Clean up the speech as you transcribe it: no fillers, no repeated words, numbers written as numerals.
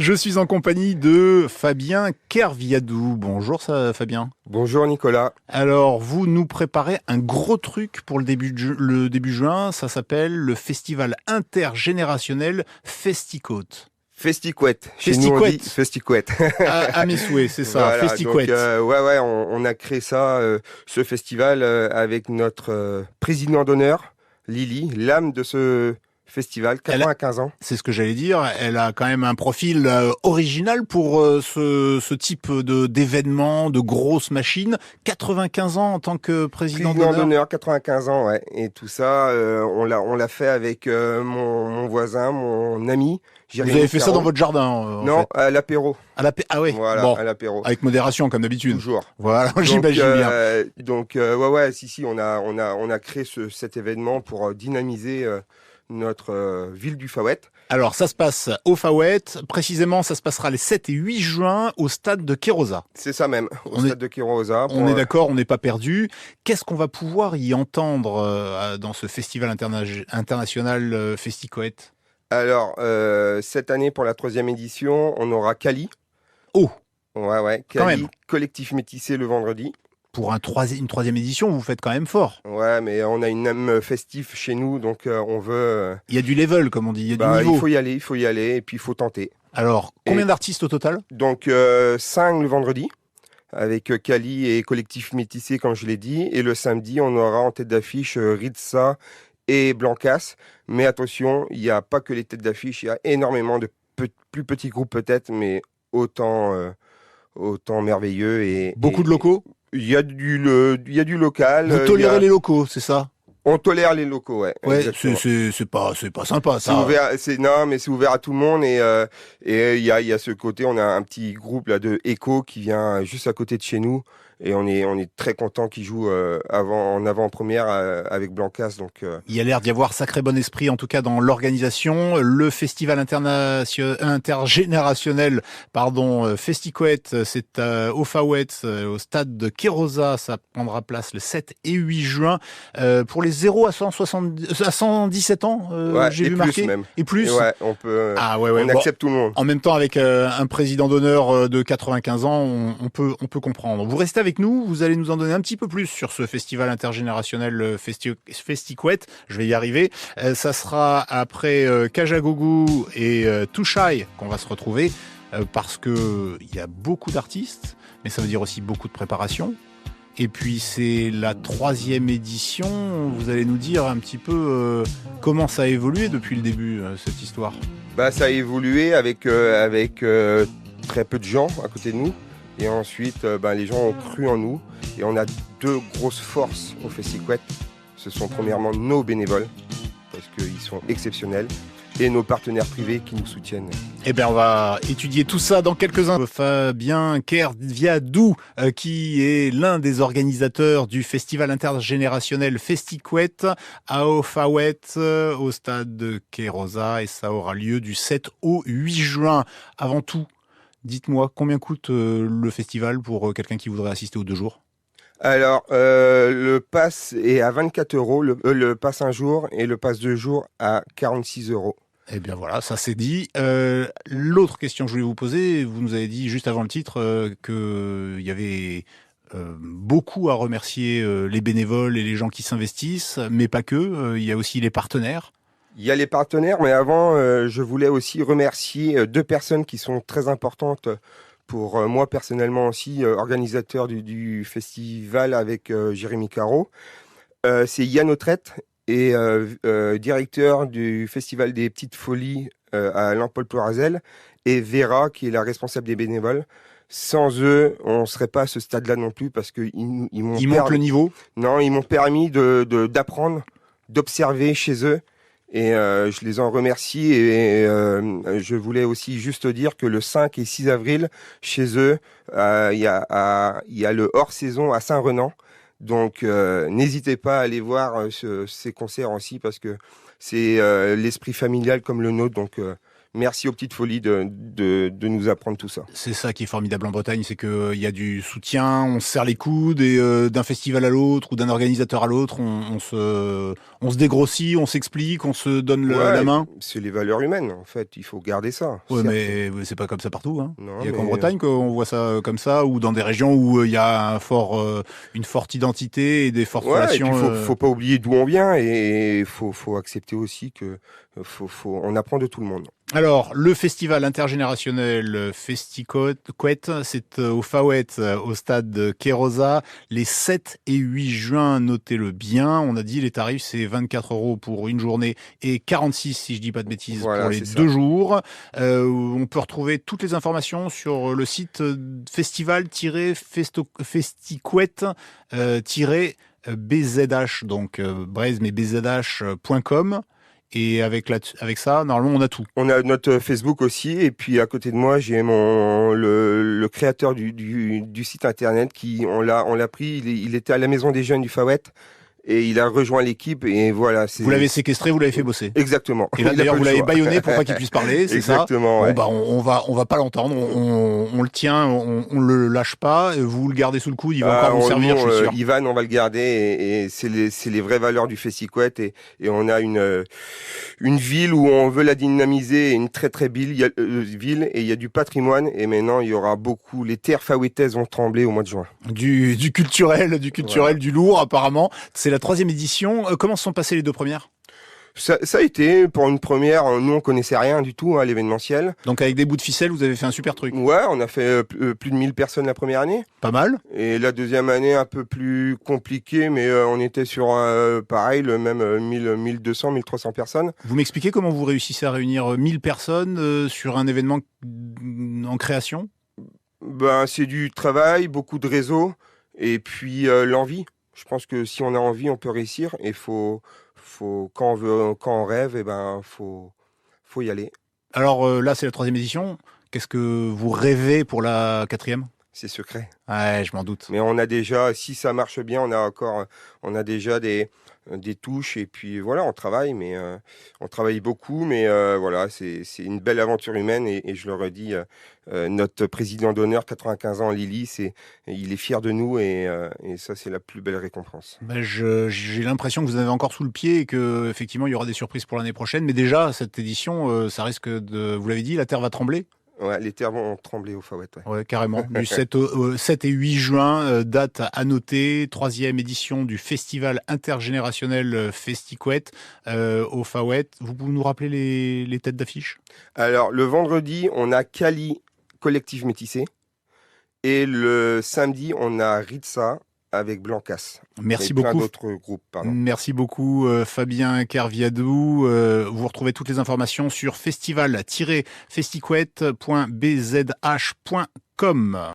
Je suis en compagnie de Fabien Kerviadou. Bonjour Fabien. Bonjour Nicolas. Alors, vous nous préparez un gros truc pour le début juin. Ça s'appelle le festival intergénérationnel Festicôte. Festicouette. Chez nous on dit Festicouette. À mes souhaits, c'est ça, voilà, Festicouette. Donc, on a créé ça, ce festival, avec notre président d'honneur, Lily, l'âme de ce festival, 95 ans. C'est ce que j'allais dire. Elle a quand même un profil original pour ce type d'événement, de grosses machines. 95 ans en tant que président d'honneur. 95 ans, ouais. Et tout ça, on l'a fait avec mon voisin, mon ami. Vous avez fait ça dans votre jardin Non, en fait. à l'apéro. Ah oui. Voilà, bon, à l'apéro. avec modération comme d'habitude. Toujours. Voilà, j'imagine bien. Donc, si, on a créé cet événement pour dynamiser notre ville du Fawet. Alors, ça se passe au Fawet. Précisément, ça se passera les 7 et 8 juin au stade de Kérosa. C'est ça même, au stade de Kérosa. On est d'accord, on n'est pas perdu. Qu'est-ce qu'on va pouvoir y entendre dans ce festival international Festicouette? Alors, cette année, pour la 3e édition, on aura Kali. Oh! Ouais, Kali, collectif métissé le vendredi. Pour une 3e édition, vous faites quand même fort. Ouais, mais on a une âme festive chez nous, donc on veut... Il y a du level, comme on dit, il y a du niveau. Il faut y aller, et puis il faut tenter. Alors, combien d'artistes au total? Donc, 5 le vendredi, avec Kali et collectif métissé, comme je l'ai dit. Et le samedi, on aura en tête d'affiche Ritza et Blancas. Mais attention, il n'y a pas que les têtes d'affiche, il y a énormément de plus petits groupes peut-être, mais autant merveilleux. Beaucoup de locaux? Il y a du local. Vous tolérez les locaux, c'est ça? On tolère les locaux, ouais. Ouais, c'est pas sympa, ça. C'est ouvert, mais c'est ouvert à tout le monde et il y a ce côté, on a un petit groupe là de Echo qui vient juste à côté de chez nous et on est très content qu'ils jouent en avant-première avec Blancas, donc. Il y a l'air d'y avoir sacré bon esprit, en tout cas dans l'organisation. Le festival intergénérationnel, Festicouette, c'est au Fawet, au stade de Kérosa. Ça prendra place le 7 et 8 juin. Pour les 0 à 117 ans, j'ai vu marqué. Même. Et plus. Ouais, on peut. On accepte tout le monde. En même temps, avec un président d'honneur de 95 ans, on peut comprendre. Vous restez avec nous, vous allez nous en donner un petit peu plus sur ce festival intergénérationnel Festicouette. Je vais y arriver. Ça sera après Kajagougou et Touchai qu'on va se retrouver parce que il y a beaucoup d'artistes, mais ça veut dire aussi beaucoup de préparation. Et puis c'est la 3e édition. Vous allez nous dire un petit peu comment ça a évolué depuis le début, cette histoire. Ça a évolué avec très peu de gens à côté de nous. Et ensuite, les gens ont cru en nous. Et on a 2 grosses forces au Festicouette. Ce sont premièrement nos bénévoles, parce qu'ils sont exceptionnels, et nos partenaires privés qui nous soutiennent. Eh bien, on va étudier tout ça dans quelques-uns. Fabien Kerviadou, qui est l'un des organisateurs du festival intergénérationnel Festicouette à Fawet, au stade de Kérosa, et ça aura lieu du 7 au 8 juin. Avant tout, dites-moi, combien coûte le festival pour quelqu'un qui voudrait assister aux 2 jours? Alors, le pass est à 24 €, le pass un jour, et le pass 2 jours à 46 €. Eh bien voilà, ça c'est dit. L'autre question que je voulais vous poser, vous nous avez dit juste avant le titre qu'il y avait beaucoup à remercier les bénévoles et les gens qui s'investissent, mais pas que, il y a aussi les partenaires. Il y a les partenaires, mais avant, je voulais aussi remercier 2 personnes qui sont très importantes pour moi personnellement aussi, organisateur du festival avec Jérémy Caro. C'est Yann Autrette et directeur du Festival des Petites Folies à Lampol-Plorazel, et Vera qui est la responsable des bénévoles. Sans eux, on ne serait pas à ce stade-là non plus, parce qu'ils montent le niveau. Non, ils m'ont permis d'apprendre, d'observer chez eux. Et je les en remercie, et je voulais aussi juste dire que le 5 et 6 avril, chez eux, il y a le hors-saison à Saint-Renan. Donc n'hésitez pas à aller voir ces concerts aussi, parce que c'est l'esprit familial comme le nôtre. Donc merci aux Petites Folies de nous apprendre tout ça. C'est ça qui est formidable en Bretagne, c'est qu'il y a du soutien, on se serre les coudes et d'un festival à l'autre ou d'un organisateur à l'autre, on se dégrossit, on s'explique, on se donne la main. C'est les valeurs humaines, en fait, il faut garder ça. Ouais, mais c'est pas comme ça partout. Hein. Non, il y a qu'en Bretagne qu'on voit ça comme ça, ou dans des régions où il y a une forte identité et des fortes relations. Il faut pas oublier d'où on vient et faut accepter aussi que on apprend de tout le monde. Alors, le festival intergénérationnel Festiquet, c'est au Fawet, au stade Kérosa, les 7 et 8 juin, notez-le bien. On a dit les tarifs, c'est 24 € pour une journée et 46, si je dis pas de bêtises, pour les 2 jours. On peut retrouver toutes les informations sur le site festival-festiquet-bzh, donc Braise, mais bzh.com. Et avec ça, normalement, on a tout. On a notre Facebook aussi, et puis à côté de moi, j'ai le créateur du site internet on l'a pris. Il était à la maison des jeunes du Fawet. Et il a rejoint l'équipe et voilà. Vous l'avez séquestré, vous l'avez fait bosser. Exactement. Et là, d'ailleurs, vous l'avez bâillonné pour pas qu'il puisse parler, c'est ça. Exactement. Ouais. Bon, on va pas l'entendre. On le tient, on le lâche pas. Vous le gardez sous le coude, il va encore vous servir, je suis sûr. Ivan, on va le garder et c'est les vraies valeurs du Festiquet et on a une ville où on veut la dynamiser, une très très ville et il y a du patrimoine et maintenant il y aura beaucoup. Les terres fawetaises vont trembler au mois de juin. Du culturel, voilà. Du lourd apparemment. C'est la 3e édition. Comment se sont passées les 2 premières ? Ça a été, pour une première, nous on connaissait rien du tout à l'événementiel. Donc avec des bouts de ficelle, vous avez fait un super truc. Ouais, on a fait plus de 1000 personnes la première année. Pas mal. Et la deuxième année, un peu plus compliquée, mais on était sur, pareil, même 1200, 1300 personnes. Vous m'expliquez comment vous réussissez à réunir 1000 personnes sur un événement en création ? Ben, c'est du travail, beaucoup de réseaux, et puis l'envie. Je pense que si on a envie, on peut réussir. Et quand on rêve, et ben faut y aller. Alors là, c'est la 3e édition. Qu'est-ce que vous rêvez pour la 4e ? C'est secret. Ouais, je m'en doute. Mais on a déjà, si ça marche bien, on a déjà des touches et puis voilà, on travaille, mais on travaille beaucoup, mais voilà, c'est une belle aventure humaine et je le redis, notre président d'honneur, 95 ans, Lily, il est fier de nous et ça c'est la plus belle récompense. Ben j'ai l'impression que vous en avez encore sous le pied et que effectivement il y aura des surprises pour l'année prochaine, mais déjà cette édition, ça risque vous l'avez dit, la terre va trembler. Ouais, les terres vont trembler au Fawet. Ouais, carrément. Du 7 et 8 juin, date à noter, 3e édition du festival intergénérationnel Festiquet au Fawet. Vous pouvez nous rappeler les têtes d'affiche ? Alors, le vendredi, on a Kali, collectif métissé. Et le samedi, on a Ritza avec Blancas. Merci beaucoup. Plein d'autres groupes, pardon. Merci beaucoup Fabien Carviadou. Vous retrouvez toutes les informations sur festival-festiquet.bzh.com.